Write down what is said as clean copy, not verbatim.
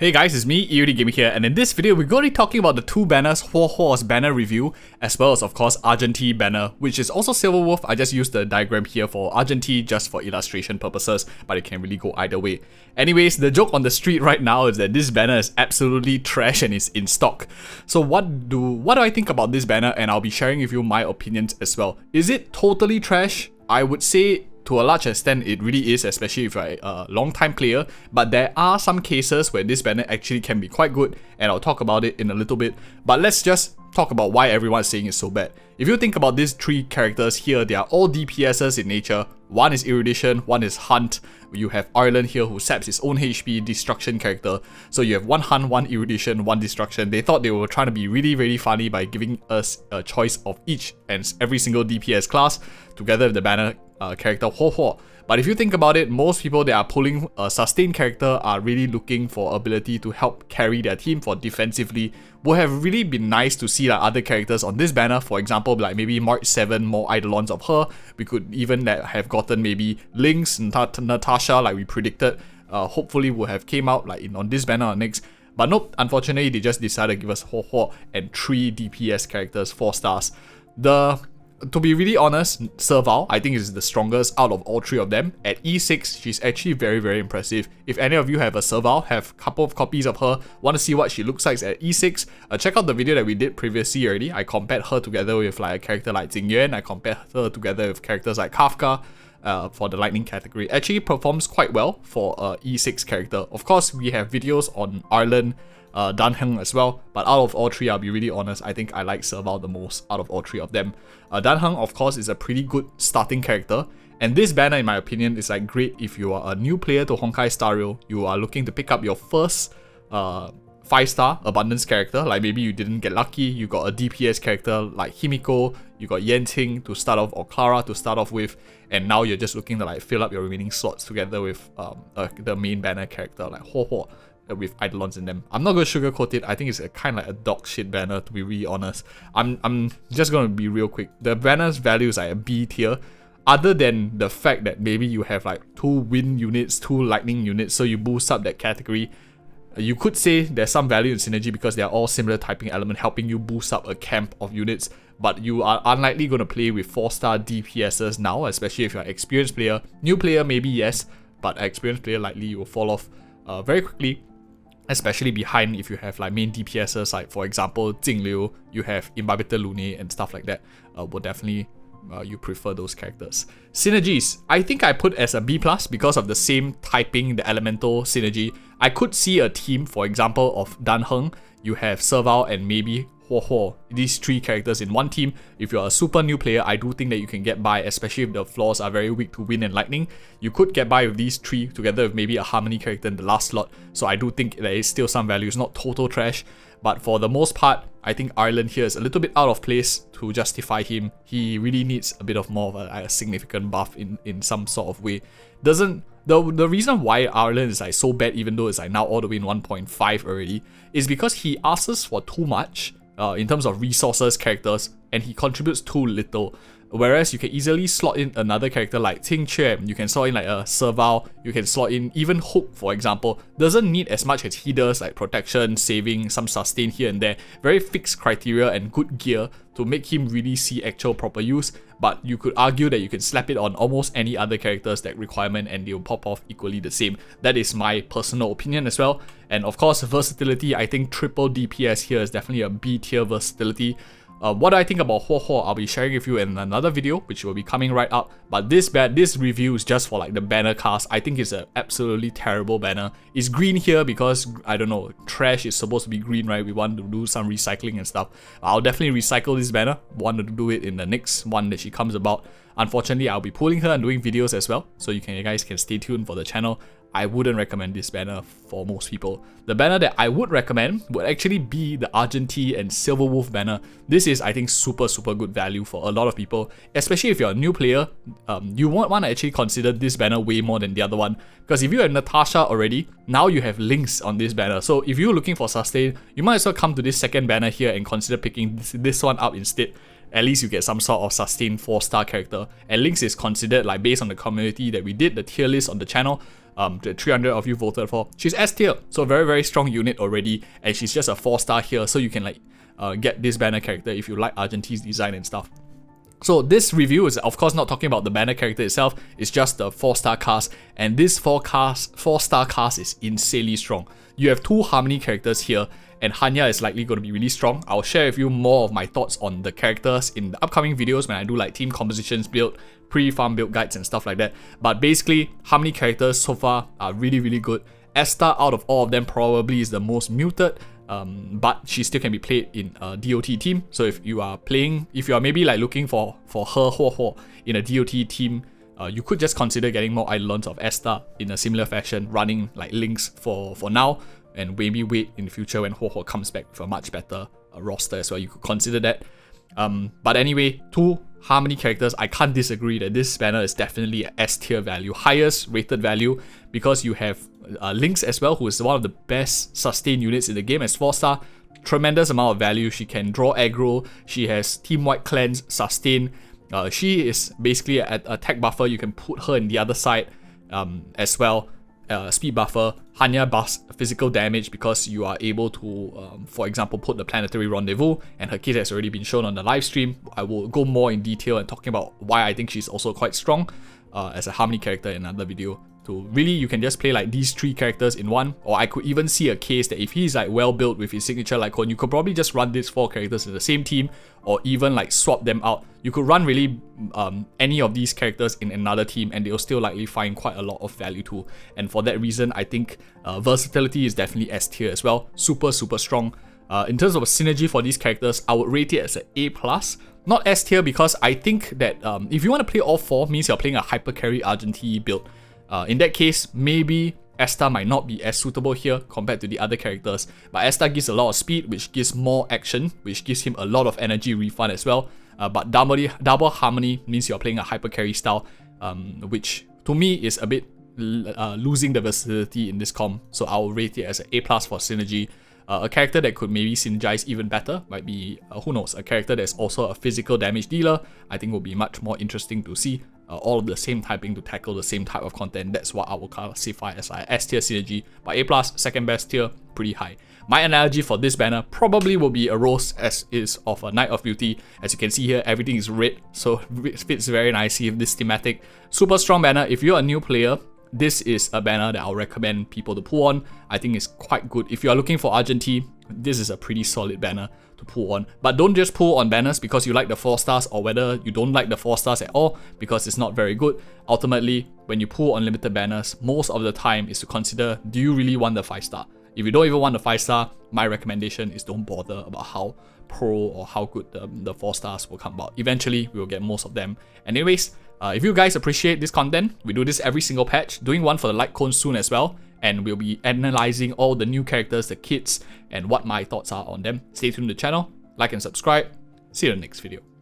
Hey guys, it's me, EODGamer here, and in this video we're going to be talking about the two banners, Huohuo's banner review, as well as of course Argenti banner, which is also Silver Wolf. I just used the diagram here for Argenti just for illustration purposes, but it can really go either way. Anyways, the joke on the street right now is that this banner is absolutely trash and is in stock. So what do I think about this banner, and I'll be sharing with you my opinions as well. Is it totally trash? I would say to a large extent, it really is, especially if you're a long-time player, but there are some cases where this banner actually can be quite good, and I'll talk about it in a little bit. But let's just talk about why everyone's saying it's so bad. If you think about these three characters here, they are all DPSs in nature. One is Erudition, one is Hunt. You have Ireland here who saps his own HP, Destruction character. So you have one Hunt, one Erudition, one Destruction. They thought they were trying to be really funny by giving us a choice of each and every single DPS class together with the banner character Huohuo. But if you think about it, most people that are pulling a sustained character are really looking for ability to help carry their team for defensively. Would have really been nice to see like other characters on this banner, for example like maybe March 7, more Eidolons of her. We could even have gotten maybe Lynx, Natasha like we predicted. Hopefully would have came out like on this banner or next. But nope, unfortunately they just decided to give us Huohuo and 3 DPS characters, 4 stars. To be really honest, Serval, I think is the strongest out of all 3 of them. At E6, she's actually very impressive. If any of you have a Serval, have a couple of copies of her, want to see what she looks like at E6, check out the video that we did previously already. I compared her together with like a character like Jingyuan. I compared her together with characters like Kafka for the lightning category. Actually performs quite well for a E6 character. Of course, we have videos on Ireland, Danheng as well, but out of all 3, I'll be really honest, I think I like Serval the most out of all 3 of them. Danheng of course is a pretty good starting character, and this banner in my opinion is like great if you are a new player to Honkai Star Rail, you are looking to pick up your first 5-star abundance character, like maybe you didn't get lucky, you got a DPS character like Himiko, you got Yenting to start off or Clara to start off with, and now you're just looking to like fill up your remaining slots together with the main banner character like Huohuo with Eidolons in them. I'm not going to sugarcoat it. I think it's a kind of like a dog shit banner, to be really honest. I'm just going to be real quick. The banner's value is like a B tier. Other than the fact that maybe you have like 2 wind units, 2 lightning units, so you boost up that category. You could say there's some value in synergy because they're all similar typing element, helping you boost up a camp of units. But you are unlikely going to play with 4-star DPSs now, especially if you're an experienced player. New player maybe yes, but experienced player likely you will fall off very quickly. Especially behind if you have like main DPSs like for example Jingliu, you have Imbibitor Lune and stuff like that. Will definitely you prefer those characters. Synergies, I think I put as a B+ because of the same typing, the elemental synergy. I could see a team, for example, of Danheng, you have Serval and maybe Huohuo, these 3 characters in one team. If you're a super new player, I do think that you can get by, especially if the floors are very weak to wind and lightning. You could get by with these 3 together with maybe a harmony character in the last slot. So I do think there is still some value. It's not total trash, but for the most part, I think Ireland here is a little bit out of place to justify him. He really needs a bit of more of a significant buff in some sort of way. The reason why Ireland is like so bad, even though it's like now all the way in 1.5 already, is because he asks for too much in terms of resources, characters, and he contributes too little. Whereas you can easily slot in another character like Ting Che, you can slot in like a Serval, you can slot in even Hook, for example. Doesn't need as much as he does, like protection, saving, some sustain here and there. Very fixed criteria and good gear to make him really see actual proper use. But you could argue that you can slap it on almost any other characters that requirement and they'll pop off equally the same. That is my personal opinion as well. And of course, versatility, I think triple DPS here is definitely a B tier versatility. What do I think about Huohuo, I'll be sharing with you in another video, which will be coming right up. But this review is just for like the banner cast. I think it's an absolutely terrible banner. It's green here because, I don't know, trash is supposed to be green, right? We want to do some recycling and stuff. I'll definitely recycle this banner. Want to do it in the next one that she comes about. Unfortunately, I'll be pulling her and doing videos as well, so you guys can stay tuned for the channel. I wouldn't recommend this banner for most people. The banner that I would recommend would actually be the Argenti and Silver Wolf banner. This is, I think, super good value for a lot of people, especially if you're a new player. You won't want to actually consider this banner way more than the other one, because if you have Natasha already, now you have Lynx on this banner. So if you're looking for sustain, you might as well come to this second banner here and consider picking this one up instead. at least you get some sort of sustained 4-star character. And Nickss is considered, like, based on the community that we did, the tier list on the channel, the 300 of you voted for, she's S tier, so very, very strong unit already, and she's just a 4-star here, so you can, like, get this banner character if you like Argenti's design and stuff. So this review is of course not talking about the banner character itself, it's just the 4-star cast, and this 4-star cast is insanely strong. You have 2 Harmony characters here, and Hanya is likely going to be really strong. I'll share with you more of my thoughts on the characters in the upcoming videos when I do like team compositions build, pre-farm build guides and stuff like that. But basically, Harmony characters so far are really, really good. S-star out of all of them probably is the most muted, but she still can be played in a DOT team. So if you are maybe like looking for her Huohuo in a DOT team, you could just consider getting more Eidolons of S-star in a similar fashion, running like Nickss for now, and maybe wait in the future when Huohuo comes back with a much better roster as well. You could consider that. But anyway, 2 Harmony characters, I can't disagree that this banner is definitely an S tier value, highest rated value, because you have Nickss as well, who is one of the best sustained units in the game as 4-star. Tremendous amount of value. She can draw aggro, she has team-wide cleanse, sustain. She is basically an attack buffer. You can put her in the other side as well. Speed buffer. Hanya buffs physical damage because you are able to, for example, put the planetary rendezvous, and her kit has already been shown on the live stream. I will go more in detail and talking about why I think she's also quite strong as a Harmony character in another video. So really, you can just play like these 3 characters in one, or I could even see a case that if he's like well built with his signature Lycon, you could probably just run these 4 characters in the same team, or even like swap them out. You could run really any of these characters in another team, and they'll still likely find quite a lot of value too. And for that reason, I think versatility is definitely S tier as well. Super, super strong. In terms of synergy for these characters, I would rate it as an A+. Not S tier because I think that if you want to play all 4, means you're playing a hyper carry Argenti build. In that case, maybe S-star might not be as suitable here compared to the other characters, but S-star gives a lot of speed, which gives more action, which gives him a lot of energy refund as well. But double Harmony means you're playing a hyper carry style, which to me is a bit losing the versatility in this comp, so I'll rate it as an A+ for synergy. A character that could maybe synergize even better might be, who knows, a character that's also a physical damage dealer. I think will be much more interesting to see. All of the same typing to tackle the same type of content. That's what I will classify as a S tier synergy. But A+, second best tier, pretty high. My analogy for this banner probably will be a rose as is of a Knight of Beauty. As you can see here, everything is red, so it fits very nicely with this thematic. Super strong banner. If you're a new player, this is a banner that I'll recommend people to pull on. I think it's quite good. If you are looking for Argenti, this is a pretty solid banner to pull on. But don't just pull on banners because you like the 4 stars, or whether you don't like the 4 stars at all because it's not very good. Ultimately, when you pull unlimited banners, most of the time is to consider, do you really want the 5-star? If you don't even want the 5-star, my recommendation is don't bother about how pro or how good the 4 stars will come about. Eventually, we will get most of them. Anyways, if you guys appreciate this content, we do this every single patch, doing one for the light cone soon as well, and we'll be analyzing all the new characters, the kits, and what my thoughts are on them. Stay tuned to the channel, like and subscribe. See you in the next video.